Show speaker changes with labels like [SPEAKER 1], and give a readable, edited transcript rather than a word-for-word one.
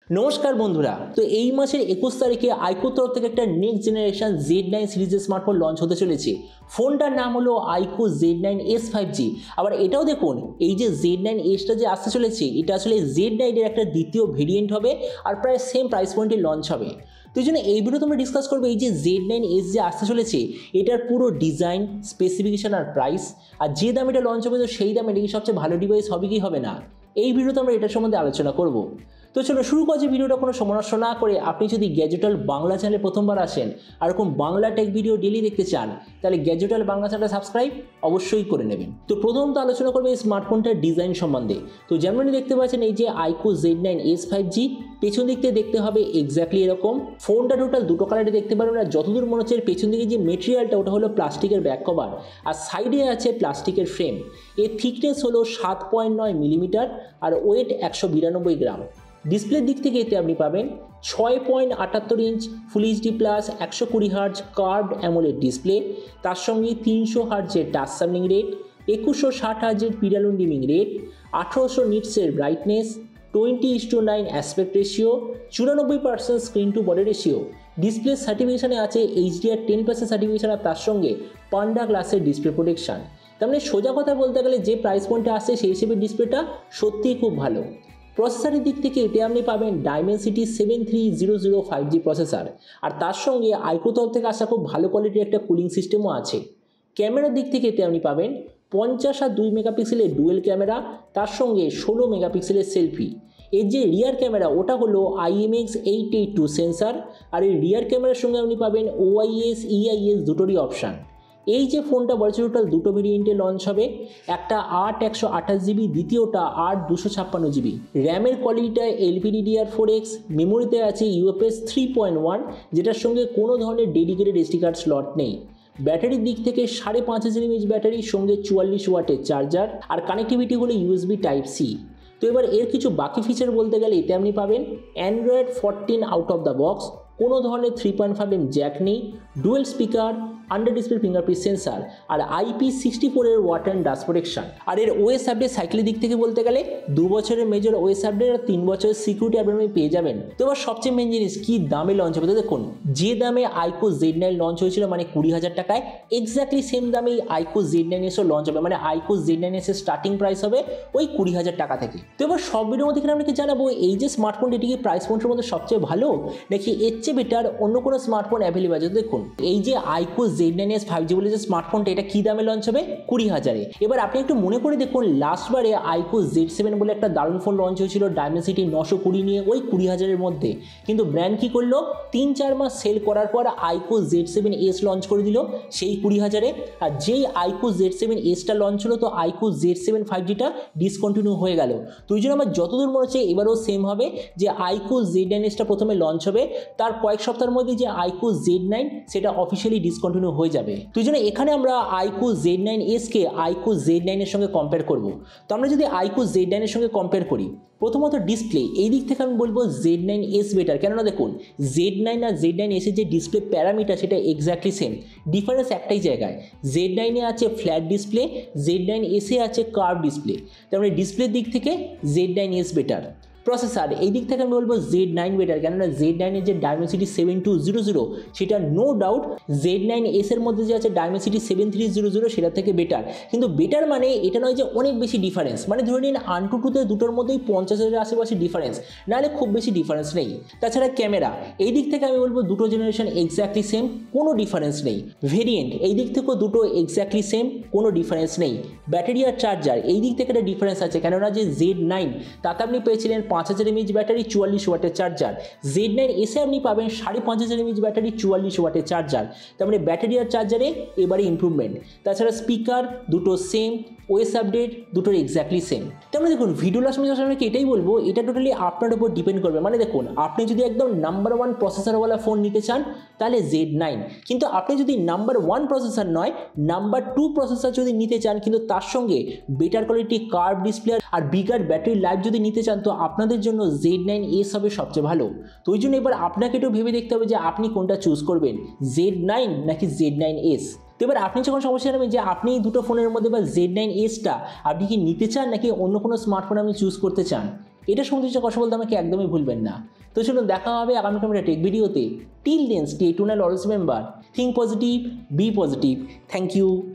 [SPEAKER 1] নমস্কার বন্ধুরা, তো এই মাসের 21 তারিখে আইকো তরফ থেকে একটা নেক্সট জেনারেশন Z9 সিরিজের স্মার্টফোন লঞ্চ হতে চলেছে। ফোনটার নাম হলো আইকো Z9s 5G। আবার এটাও দেখুন, এই যে Z9sটা যে আসতে চলেছে, এটা আসলে Z9 এর একটা দ্বিতীয় ভেরিয়েন্ট হবে আর প্রায় সেম প্রাইস পয়েন্টে লঞ্চ হবে। তো এই জন্য এই ভিডিও তোমরা ডিসকাস করবে এই যে Z9s যে আসতে চলেছে, এটার পুরো ডিজাইন, স্পেসিফিকেশন আর প্রাইস, আর যে দামে এটা লঞ্চ হবে তো সেই দামে এটা কি সবচেয়ে ভালো ডিভাইস হবে কি হবে না, এই ভিডিওতে আমরা এটার সম্বন্ধে আলোচনা করব। তো চলো শুরু করছি ভিডিওটা কোনো সময় নষ্ট না করে। আপনি যদি গ্যাজেটাল বাংলা চ্যানেলে প্রথমবার আসেন আর এরকম বাংলা টেক ভিডিও ডেলি দেখতে চান, তাহলে গ্যাজেটাল বাংলা চ্যানেলটা সাবস্ক্রাইব অবশ্যই করে নেবেন। তো প্রথমত আলোচনা করবে এই স্মার্টফোনটার ডিজাইন সম্বন্ধে। তো যেমনই দেখতে পাচ্ছেন এই যে আইকো Z9s 5G, পেছন দিক থেকে দেখতে হবে এক্স্যাক্টলি এরকম। ফোনটা টোটাল দুটো কালারে দেখতে পারবেন, আর যতদূর মনে হচ্ছে পেছন দিকে যে মেটেরিয়ালটা ওটা হলো প্লাস্টিকের ব্যাক কভার, আর সাইডে আছে প্লাস্টিকের ফ্রেম। এর থিকনেস হলো 7.9 মিলিমিটার আর ওয়েট 192 গ্রাম। ডিসপ্লের দিক থেকে এতে আপনি পাবেন 6.78 inch full HD plus 120 hertz curved AMOLED display, তার সঙ্গে 300 হার্জের টাচ সামনিং রেট, 2160 হার্জের পিরালুন ডিমিং রেট, 1800 নিটসের brightness, 20:9 aspect ratio, 94% screen to body ratio. Display সার্টিফিকেশানে আছে HDR 10% সার্টিফিকেশান, আর তার সঙ্গে পান্ডা গ্লাসের ডিসপ্লে প্রোটেকশান। তার মানে সোজা কথা বলতে গেলে যে প্রাইস পয়েন্টে আসছে সেই হিসেবে ডিসপ্লেটা সত্যিই খুব ভালো। প্রসেসরের দিক থেকে এতে আপনি পাবেন Dimensity 7300 5G প্রসেসর, আর তার সঙ্গে আইকো তরফ থেকে আসা খুব ভালো কোয়ালিটির একটা কুলিং সিস্টেমও আছে। ক্যামেরার দিক থেকে এতে আপনি পাবেন 50 আর 2 মেগাপিক্সেলের ডুয়েল ক্যামেরা, তার সঙ্গে 16 মেগাপিক্সেলের সেলফি। এর যে রিয়ার ক্যামেরা ওটা হলো IMX882 সেন্সার, আর এই রিয়ার ক্যামেরার সঙ্গে আপনি পাবেন OIS EIS দুটোরই অপশান। এই যে ফোনটা বলছে টোটাল দুটো ভেরিয়েন্টে লঞ্চ হবে, একটা 8/128GB, দ্বিতীয়টা 8/256GB। র্যামের কোয়ালিটিটা LPDDR4X, মেমোরিতে আছে UFS 3.1, যেটার সঙ্গে কোনো ধরনের ডেডিকেটেড SD কার্ড স্লট নেই। ব্যাটারির দিক থেকে 5500 mAh ব্যাটারির সঙ্গে 44 ওয়াটের চার্জার, আর কানেক্টিভিটি হলো USB Type-C। তো এবার এর কিছু বাকি ফিচার বলতে গেলে এতে আপনি পাবেন Android 14 out of the box, কোনো ধরনের 3.5mm জ্যাক নেই, dual speaker, under display fingerprint sensor, আর IP64 এর ওয়াটার অ্যান্ড ডাস্ট প্রোটেকশন। আর এর OS আপডেট সাইকেলের দিক থেকে বলতে গেলে 2 বছরের মেজর OS আপডেট আর 3 বছরের সিকিউরিটি আপডেট আপনি পেয়ে যাবেন। তো এবার সবচেয়ে মেন জিনিস কি দামে লঞ্চ হবে, তো দেখুন যে দামে আইকো Z9 লঞ্চ হয়েছিল মানে 20,000 টাকায়, এক্স্যাক্টলি সেম দামেই আইকো Z9sও লঞ্চ হবে, মানে আইকো Z9s এর স্টার্টিং প্রাইস হবে ওই 20,000 টাকা থেকে। তো এবার সব ভিডিওর মধ্যে আপনাকে জানাবো এই যে স্মার্টফোন এটি কি প্রাইস পয়েন্টের মধ্যে সবচেয়ে ভালো নাকি এর চেয়ে বেটার অন্য কোনো স্মার্টফোন অ্যাভেলেবল আছে। দেখুন এই যে আইকো Z9s 5G বলে যে স্মার্টফোনটা, এটা কি দামে লঞ্চ হবে 20,000-এ। এবার আপনি একটু মনে করে দেখুন লাস্টবারে আইকো Z7 বলে একটা দারুণ ফোন লঞ্চ হয়েছিল Dimensity 920 নিয়ে ওই 20,000-এর মধ্যে, কিন্তু ব্র্যান্ড কি করলো 3-4 মাস সেল করার পর আইকো Z7s লঞ্চ করে দিল সেই 20,000-এ। আর যেই আইকো Z7sটা লঞ্চ হলো তো আইকো Z7 5Gটা ডিসকন্টিনিউ হয়ে গেল। তো ওই জন্য আমার যতদূর মনে হচ্ছে এবারও সেম হবে, যে আইকো Z9sটা প্রথমে লঞ্চ হবে, তার কয়েক সপ্তাহের মধ্যে যে আইকো Z9 সেটা অফিসিয়ালি ডিসকন্টিনিউ হয়ে যাবে। তো জন্য এখানে আমরা আইকো Z9s কে আইকো Z9 এর সঙ্গে কম্পেয়ার করব। তো আমরা যদি আইকো Z9 এর সঙ্গে কম্পেয়ার করি, প্রথমত ডিসপ্লে এই দিক থেকে আমি বলবো Z9s বেটার, কেননা দেখুন Z9 আর Z9s এর যে ডিসপ্লে প্যারামিটার সেটা এক্স্যাক্টলি সেম, ডিফারেন্স একটাই জায়গায়, Z9-এ আছে ফ্ল্যাট ডিসপ্লে, Z9s-এ আছে কার্ভ ডিসপ্লে। তার মানে ডিসপ্লের দিক থেকে Z9s বেটার। প্রসেসর এই দিক থেকে আমি বলবো Z9 বেটার, কেননা Z9-এর যে Dimensity 7200 সেটা নো ডাউট Z9s এর মধ্যে যে আছে Dimensity 7300 সেটা থেকে বেটার। কিন্তু বেটার মানে এটা নয় যে অনেক বেশি ডিফারেন্স, মানে ধরে নিন AnTuTu-তে দুটোর মধ্যেই 50,000-এর আশেপাশে ডিফারেন্স, নাহলে খুব বেশি ডিফারেন্স নেই। তাছাড়া ক্যামেরা এই দিক থেকে আমি বলবো দুটো জেনারেশন এক্স্যাক্টলি সেম, কোনো ডিফারেন্স নেই। ভেরিয়েন্ট এই দিক থেকেও দুটো এক্স্যাক্টলি সেম, কোনো ডিফারেন্স নেই। ব্যাটারি আর চার্জার এই দিক থেকে একটা ডিফারেন্স আছে, কেননা যে Z9 তাতে আপনি পেয়েছিলেন 5000 mAh ব্যাটারি 44 ওয়াটের চার্জার, Z9s-এ আপনি পাবেন 5500 mAh ব্যাটারি 44 ওয়াটের চার্জার। তার মানে ব্যাটারি আর চার্জারে এবারে ইমপ্রুভমেন্ট। তাছাড়া স্পিকার দুটো সেম, OS আপডেট দুটোর এক্স্যাক্টলি সেম। তার মানে দেখুন ভিডিও লাস্ট মিনিট আপনাকে এটাই বলবো, এটা টোটালি আপনার উপর ডিপেন্ড করবে। মানে দেখুন আপনি যদি একদম নাম্বার 1 প্রসেসরওয়ালা ফোন নিতে চান তাহলে Z9, কিন্তু আপনি যদি নাম্বার 1 প্রসেসর নয় নাম্বার 2 প্রসেসর যদি নিতে চান কিন্তু তার সঙ্গে বেটার কোয়ালিটি কার্ভ ডিসপ্লে আর বিগার ব্যাটারি লাইফ যদি নিতে চান তো আপনাদের জন্য Z9s হবে সবচেয়ে ভালো। তো ওই জন্য এবার আপনাকে একটু ভেবে দেখতে হবে যে আপনি কোনটা চুজ করবেন, Z9 নাকি Z9s। তো এবার আপনি যখন সমস্যা নেবেন যে আপনি এই দুটো ফোনের মধ্যে বা Z9sটা আপনি কি নিতে চান নাকি অন্য কোনো স্মার্টফোন আপনি চুজ করতে চান, এটা সম্বন্ধে কথা বলতে আমাকে একদমই ভুলবেন না। তো চলুন দেখা হবে আগামীকাল একটা টেক ভিডিওতে। Till then stay tuned, always remember, think positive, be positive. Thank you.